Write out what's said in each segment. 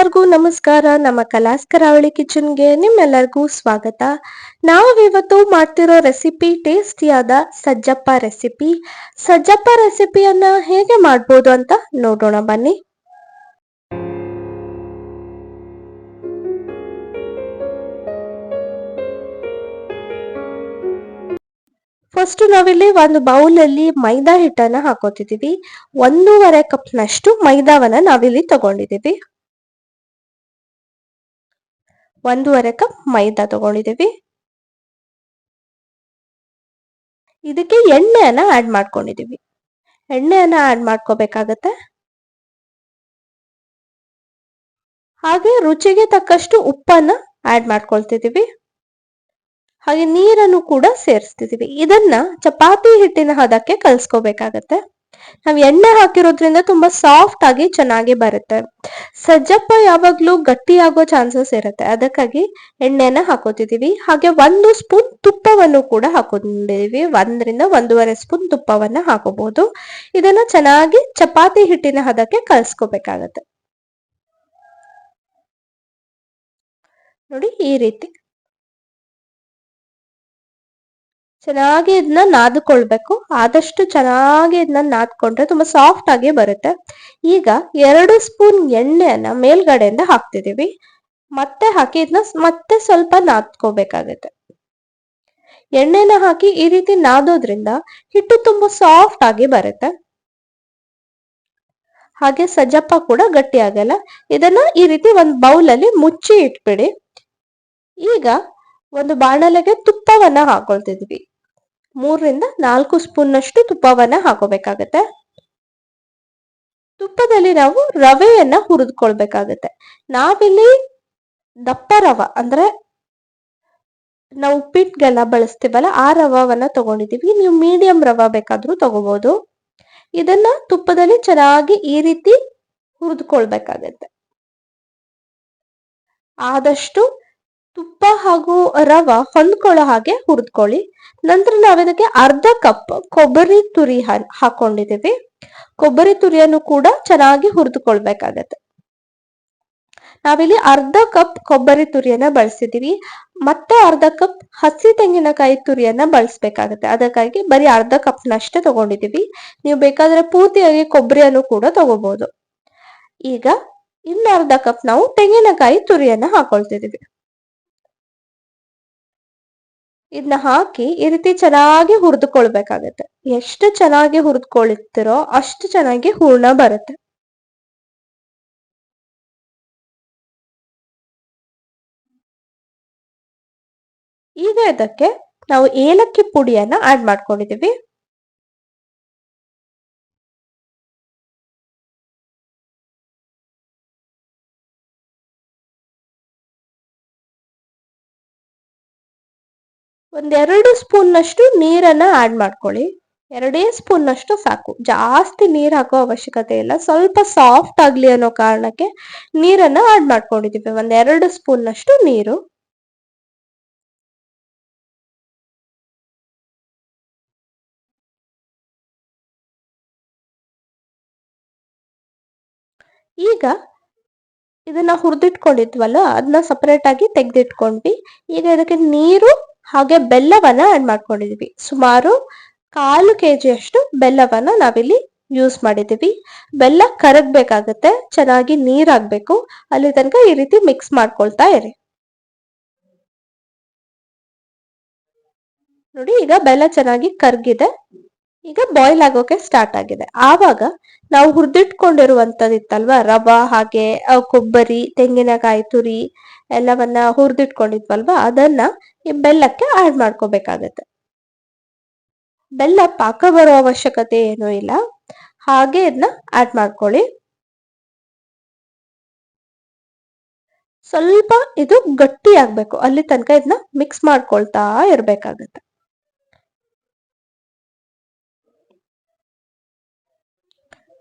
ಎಲ್ಲರಿಗೂ ನಮಸ್ಕಾರ. ನಮ್ಮ ಕಲಾಸ್ ಕರಾವಳಿ ಕಿಚನ್ಗೆ ನಿಮ್ಮೆಲ್ಲರಿಗೂ ಸ್ವಾಗತ. ನಾವಿವತ್ತು ಮಾಡ್ತಿರೋ ರೆಸಿಪಿ ಟೇಸ್ಟಿಯಾದ ಸಜ್ಜಪ್ಪ ರೆಸಿಪಿ. ಸಜ್ಜಪ್ಪ ರೆಸಿಪಿಯನ್ನ ಹೇಗೆ ಮಾಡ್ಬೋದು ಅಂತ ನೋಡೋಣ ಬನ್ನಿ. ಫಸ್ಟ್ ನಾವಿಲ್ಲಿ ಒಂದು ಬೌಲಲ್ಲಿ ಮೈದಾ ಹಿಟ್ಟನ್ನ ಹಾಕೋತಿದೀವಿ. 1.5 ಕಪ್ನಷ್ಟು ಮೈದಾವನ್ನ ನಾವಿಲ್ಲಿ ತಗೊಂಡಿದೀವಿ. 1.5 ಕಪ್ ಮೈದಾ ತಗೊಂಡಿದೀವಿ. ಇದಕ್ಕೆ ಎಣ್ಣೆಯನ್ನ ಆಡ್ ಮಾಡ್ಕೊಂಡಿದೀವಿ. ಎಣ್ಣೆಯನ್ನ ಆಡ್ ಮಾಡ್ಕೋಬೇಕಾಗತ್ತೆ. ಹಾಗೆ ರುಚಿಗೆ ತಕ್ಕಷ್ಟು ಉಪ್ಪನ್ನ ಆಡ್ ಮಾಡ್ಕೊಳ್ತಿದೀವಿ. ಹಾಗೆ ನೀರನ್ನು ಕೂಡ ಸೇರಿಸ್ತಿದೀವಿ. ಇದನ್ನ ಚಪಾತಿ ಹಿಟ್ಟಿನ ಹದಕ್ಕೆ ಕಲ್ಸ್ಕೋಬೇಕಾಗತ್ತೆ. ನಾವ್ ಎಣ್ಣೆ ಹಾಕಿರೋದ್ರಿಂದ ತುಂಬಾ ಸಾಫ್ಟ್ ಆಗಿ ಚೆನ್ನಾಗಿ ಬರುತ್ತೆ. ಸಜ್ಜಪ್ಪ ಯಾವಾಗ್ಲೂ ಗಟ್ಟಿಯಾಗೋ ಚಾನ್ಸಸ್ ಇರುತ್ತೆ, ಅದಕ್ಕಾಗಿ ಎಣ್ಣೆನ ಹಾಕೋತಿದೀವಿ. ಹಾಗೆ 1 ಸ್ಪೂನ್ ತುಪ್ಪವನ್ನು ಕೂಡ ಹಾಕೊಂಡಿದೀವಿ. 1ರಿಂದ 1.5 ಸ್ಪೂನ್ ತುಪ್ಪವನ್ನ ಹಾಕೋಬಹುದು. ಇದನ್ನ ಚೆನ್ನಾಗಿ ಚಪಾತಿ ಹಿಟ್ಟಿನ ಹದಕ್ಕೆ ಕಲ್ಸ್ಕೋಬೇಕಾಗತ್ತೆ. ನೋಡಿ, ಈ ರೀತಿ ಚೆನ್ನಾಗಿ ಇದನ್ನ ನಾದ್ಕೊಳ್ಬೇಕು. ಆದಷ್ಟು ಚೆನ್ನಾಗಿ ಇದನ್ನ ನಾದ್ಕೊಂಡ್ರೆ ತುಂಬಾ ಸಾಫ್ಟ್ ಆಗಿ ಬರುತ್ತೆ. ಈಗ 2 ಸ್ಪೂನ್ ಎಣ್ಣೆಯನ್ನ ಮೇಲ್ಗಡೆಯಿಂದ ಹಾಕ್ತಿದೀವಿ. ಮತ್ತೆ ಹಾಕಿ ಇದನ್ನ ಮತ್ತೆ ಸ್ವಲ್ಪ ನಾದ್ಕೋಬೇಕಾಗತ್ತೆ. ಎಣ್ಣೆನ ಹಾಕಿ ಈ ರೀತಿ ನಾದೋದ್ರಿಂದ ಹಿಟ್ಟು ತುಂಬಾ ಸಾಫ್ಟ್ ಆಗಿ ಬರುತ್ತೆ. ಹಾಗೆ ಸಜ್ಜಪ್ಪ ಕೂಡ ಗಟ್ಟಿ ಆಗಲ್ಲ. ಇದನ್ನ ಈ ರೀತಿ ಒಂದು ಬೌಲಲ್ಲಿ ಮುಚ್ಚಿ ಇಟ್ಬಿಡಿ. ಈಗ ಒಂದು ಬಾಣಲೆಗೆ ತುಪ್ಪವನ್ನ ಹಾಕೊಳ್ತಿದ್ವಿ. 3ರಿಂದ 4 ಸ್ಪೂನ್ ನಷ್ಟು ತುಪ್ಪವನ್ನ ಹಾಕೋಬೇಕಾಗತ್ತೆ. ತುಪ್ಪದಲ್ಲಿ ನಾವು ರವೆಯನ್ನ ಹುರಿದುಕೊಳ್ಬೇಕಾಗತ್ತೆ. ನಾವಿಲ್ಲಿ ದಪ್ಪ ರವ ಅಂದ್ರೆ ನಾವು ಉಪ್ಪಿಟ್ಟಿಗೆಲ್ಲ ಬಳಸ್ತೀವಲ್ಲ, ಆ ರವವನ್ನ ತಗೊಂಡಿದೀವಿ. ನೀವು ಮೀಡಿಯಂ ರವ ಬೇಕಾದ್ರೂ ತಗೋಬಹುದು. ಇದನ್ನ ತುಪ್ಪದಲ್ಲಿ ಚೆನ್ನಾಗಿ ಈ ರೀತಿ ಹುರಿದುಕೊಳ್ಬೇಕಾಗತ್ತೆ. ಆದಷ್ಟು ತುಪ್ಪ ಹಾಗೂ ರವ ಹೊಂದ್ಕೊಳ್ಳೋ ಹಾಗೆ ಹುರಿದ್ಕೊಳ್ಳಿ. ನಂತರ ನಾವಿದಕ್ಕೆ 1/2 ಕಪ್ ಕೊಬ್ಬರಿ ತುರಿ ಹಾಕೊಂಡಿದೀವಿ. ಕೊಬ್ಬರಿ ತುರಿಯನ್ನು ಕೂಡ ಚೆನ್ನಾಗಿ ಹುರಿದುಕೊಳ್ಬೇಕಾಗತ್ತೆ. ನಾವಿಲ್ಲಿ 1/2 ಕಪ್ ಕೊಬ್ಬರಿ ತುರಿಯನ್ನ ಬಳಸಿದೀವಿ. ಮತ್ತೆ 1/2 ಕಪ್ ಹಸಿ ತೆಂಗಿನಕಾಯಿ ತುರಿಯನ್ನ ಬಳಸ್ಬೇಕಾಗತ್ತೆ. ಅದಕ್ಕಾಗಿ ಬರೀ 1/2 ಕಪ್ನಷ್ಟೇ ತಗೊಂಡಿದೀವಿ. ನೀವು ಬೇಕಾದ್ರೆ ಪೂರ್ತಿಯಾಗಿ ಕೊಬ್ಬರಿಯನ್ನು ಕೂಡ ತಗೋಬಹುದು. ಈಗ ಇನ್ನು 1/2 ಕಪ್ ನಾವು ತೆಂಗಿನಕಾಯಿ ತುರಿಯನ್ನ ಹಾಕೊಳ್ತಿದೀವಿ. ಇದನ್ನ ಹಾಕಿ ಈ ರೀತಿ ಚೆನ್ನಾಗಿ ಹುರಿದುಕೊಳ್ಬೇಕಾಗತ್ತೆ. ಎಷ್ಟು ಚೆನ್ನಾಗಿ ಹುರಿದುಕೊಳ್ತಿರೋ ಅಷ್ಟು ಚೆನ್ನಾಗಿ ಹೂರ್ಣ ಬರುತ್ತೆ. ಈಗ ಇದಕ್ಕೆ ನಾವು ಏಲಕ್ಕಿ ಪುಡಿಯನ್ನ ಆಡ್ ಮಾಡ್ಕೊಂಡಿದೀವಿ. ಒಂದ್ 2 ಸ್ಪೂನ್ ನಷ್ಟು ನೀರನ್ನ ಆಡ್ ಮಾಡ್ಕೊಳ್ಳಿ. 2 ಸ್ಪೂನ್ ನಷ್ಟು ಸಾಕು. ಜಾಸ್ತಿ ನೀರ್ ಹಾಕೋ ಅವಶ್ಯಕತೆ ಇಲ್ಲ. ಸ್ವಲ್ಪ ಸಾಫ್ಟ್ ಆಗ್ಲಿ ಅನ್ನೋ ಕಾರಣಕ್ಕೆ ನೀರನ್ನ ಆಡ್ ಮಾಡ್ಕೊಂಡಿದೀವಿ. ಒಂದ್ 2 ಸ್ಪೂನ್ ನಷ್ಟು ನೀರು. ಈಗ ಇದನ್ನ ಹುರಿದಿಟ್ಕೊಂಡಿದ್ವಲ್ಲ, ಅದನ್ನ ಸಪರೇಟ್ ಆಗಿ ತೆಗೆದಿಟ್ಕೊಂಡ್ವಿ. ಈಗ ಇದಕ್ಕೆ ನೀರು ಹಾಗೆ ಬೆಲ್ಲವನ್ನ ಆಡ್ ಮಾಡ್ಕೊಂಡಿದೀವಿ. ಸುಮಾರು 1/4 kg ಅಷ್ಟು ಬೆಲ್ಲವನ್ನ ನಾವಿಲ್ಲಿ ಯೂಸ್ ಮಾಡಿದೀವಿ. ಬೆಲ್ಲ ಕರಗ್ಬೇಕಾಗತ್ತೆ, ಚೆನ್ನಾಗಿ ನೀರಾಗ್ಬೇಕು. ಅಲ್ಲಿ ತನಕ ಈ ರೀತಿ ಮಿಕ್ಸ್ ಮಾಡ್ಕೊಳ್ತಾ ಇರಿ. ನೋಡಿ, ಈಗ ಬೆಲ್ಲ ಚೆನ್ನಾಗಿ ಕರ್ಗಿದೆ. ಈಗ ಬಾಯ್ಲ್ ಆಗೋಕೆ ಸ್ಟಾರ್ಟ್ ಆಗಿದೆ. ಆವಾಗ ನಾವು ಹುರಿದಿಟ್ಕೊಂಡಿರುವಂತದಿತ್ತಲ್ವಾ ರವ ಹಾಗೆ ಕೊಬ್ಬರಿ ತೆಂಗಿನಕಾಯಿ ತುರಿ ಎಲ್ಲವನ್ನ ಹುರಿದಿಟ್ಕೊಂಡಿದ್ವಲ್ವಾ, ಅದನ್ನ ಈ ಬೆಲ್ಲಕ್ಕೆ ಆಡ್ ಮಾಡ್ಕೋಬೇಕಾಗತ್ತೆ. ಬೆಲ್ಲ ಪಾಕ ಬರೋ ಅವಶ್ಯಕತೆ ಏನೂ ಇಲ್ಲ. ಹಾಗೆ ಇದನ್ನ ಆಡ್ ಮಾಡ್ಕೊಳ್ಳಿ. ಸ್ವಲ್ಪ ಇದು ಗಟ್ಟಿ ಆಗ್ಬೇಕು, ಅಲ್ಲಿ ತನಕ ಇದನ್ನ ಮಿಕ್ಸ್ ಮಾಡ್ಕೊಳ್ತಾ ಇರ್ಬೇಕಾಗತ್ತೆ.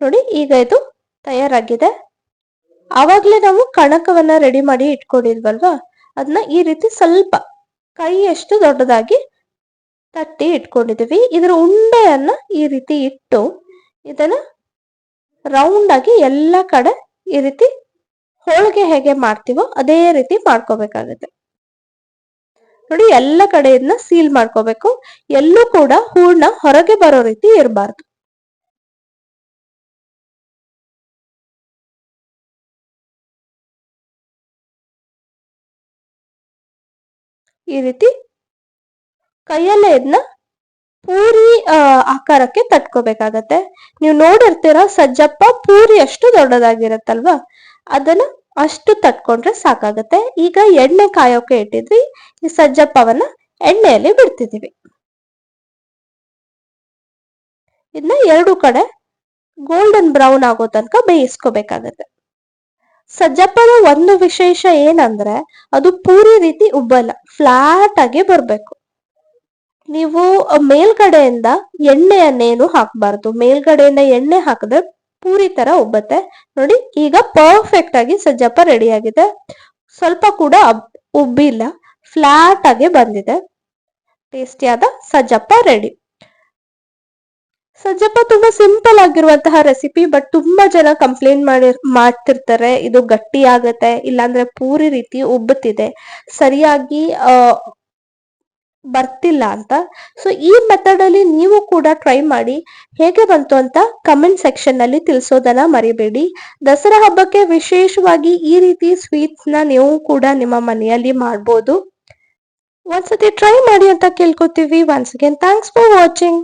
ನೋಡಿ, ಈಗ ಇದು ತಯಾರಾಗಿದೆ. ಆವಾಗ್ಲೇ ನಾವು ಕಣಕವನ್ನ ರೆಡಿ ಮಾಡಿ ಇಟ್ಕೊಂಡಿದ್ವಲ್ವಾ, ಅದನ್ನ ಈ ರೀತಿ ಸ್ವಲ್ಪ ಕೈಯಷ್ಟು ದೊಡ್ಡದಾಗಿ ತಟ್ಟಿ ಇಟ್ಕೊಂಡಿದೀವಿ. ಇದರ ಉಂಡೆಯನ್ನ ಈ ರೀತಿ ಇಟ್ಟು ಇದನ್ನ ರೌಂಡ್ ಆಗಿ ಎಲ್ಲ ಕಡೆ ಈ ರೀತಿ ಹೋಳಿಗೆ ಹೇಗೆ ಮಾಡ್ತೀವೋ ಅದೇ ರೀತಿ ಮಾಡ್ಕೋಬೇಕಾಗತ್ತೆ. ನೋಡಿ, ಎಲ್ಲ ಕಡೆಯನ್ನ ಸೀಲ್ ಮಾಡ್ಕೋಬೇಕು. ಎಲ್ಲೂ ಕೂಡ ಹೂರ್ಣ ಹೊರಗೆ ಬರೋ ರೀತಿ ಇರಬಾರ್ದು. ಈ ರೀತಿ ಕೈಯಲ್ಲೇ ಇದನ್ನ ಪೂರಿ ಆಕಾರಕ್ಕೆ ತಟ್ಕೋಬೇಕಾಗತ್ತೆ. ನೀವು ನೋಡಿರ್ತೀರ, ಸಜ್ಜಪ್ಪ ಪೂರಿ ಅಷ್ಟು ದೊಡ್ಡದಾಗಿರತ್ತಲ್ವಾ, ಅದನ್ನ ಅಷ್ಟು ತಟ್ಕೊಂಡ್ರೆ ಸಾಕಾಗತ್ತೆ. ಈಗ ಎಣ್ಣೆ ಕಾಯೋಕೆ ಇಟ್ಟಿದ್ವಿ, ಈ ಸಜ್ಜಪ್ಪವನ್ನ ಎಣ್ಣೆಯಲ್ಲಿ ಬಿಡ್ತಿದೀವಿ. ಇದನ್ನ ಎರಡು ಕಡೆ ಗೋಲ್ಡನ್ ಬ್ರೌನ್ ಆಗೋ ತನಕ ಬೇಯಿಸ್ಕೋಬೇಕಾಗತ್ತೆ. ಸಜ್ಜಪ್ಪದ ಒಂದು ವಿಶೇಷ ಏನಂದ್ರೆ, ಅದು ಪೂರಿ ರೀತಿ ಉಬ್ಬಲ್ಲ, ಫ್ಲಾಟ್ ಆಗಿ ಬರ್ಬೇಕು. ನೀವು ಮೇಲ್ಗಡೆಯಿಂದ ಎಣ್ಣೆಯನ್ನೇನು ಹಾಕಬಾರ್ದು. ಮೇಲ್ಗಡೆಯಿಂದ ಎಣ್ಣೆ ಹಾಕಿದ್ರೆ ಪೂರಿ ತರ ಉಬ್ಬತ್ತೆ. ನೋಡಿ, ಈಗ ಪರ್ಫೆಕ್ಟ್ ಆಗಿ ಸಜ್ಜಪ್ಪ ರೆಡಿ ಆಗಿದೆ. ಸ್ವಲ್ಪ ಕೂಡ ಉಬ್ಬಿಲ್ಲ, ಫ್ಲಾಟ್ ಆಗಿ ಬಂದಿದೆ. ಟೇಸ್ಟಿಯಾದ ಸಜ್ಜಪ್ಪ ರೆಡಿ. ಸಜ್ಜಪ್ಪ ತುಂಬಾ ಸಿಂಪಲ್ ಆಗಿರುವಂತಹ ರೆಸಿಪಿ, ಬಟ್ ತುಂಬಾ ಜನ ಕಂಪ್ಲೇಂಟ್ ಮಾಡ್ತಿರ್ತಾರೆ, ಇದು ಗಟ್ಟಿ ಆಗತ್ತೆ, ಇಲ್ಲಾಂದ್ರೆ ಪೂರಿ ರೀತಿ ಉಬ್ಬುತ್ತಿದೆ, ಸರಿಯಾಗಿ ಬರ್ತಿಲ್ಲ ಅಂತ. ಸೊ ಈ ಮೆಥಡ್ ಅಲ್ಲಿ ನೀವು ಕೂಡ ಟ್ರೈ ಮಾಡಿ, ಹೇಗೆ ಬಂತು ಅಂತ ಕಮೆಂಟ್ ಸೆಕ್ಷನ್ ನಲ್ಲಿ ತಿಳಿಸೋದನ್ನ ಮರಿಬೇಡಿ. ದಸರಾ ಹಬ್ಬಕ್ಕೆ ವಿಶೇಷವಾಗಿ ಈ ರೀತಿ ಸ್ವೀಟ್ಸ್ ನ ನೀವು ಕೂಡ ನಿಮ್ಮ ಮನೆಯಲ್ಲಿ ಮಾಡ್ಬೋದು. ಒಂದ್ಸತಿ ಟ್ರೈ ಮಾಡಿ ಅಂತ ಕೇಳ್ಕೊತೀವಿ. Once again thanks for watching.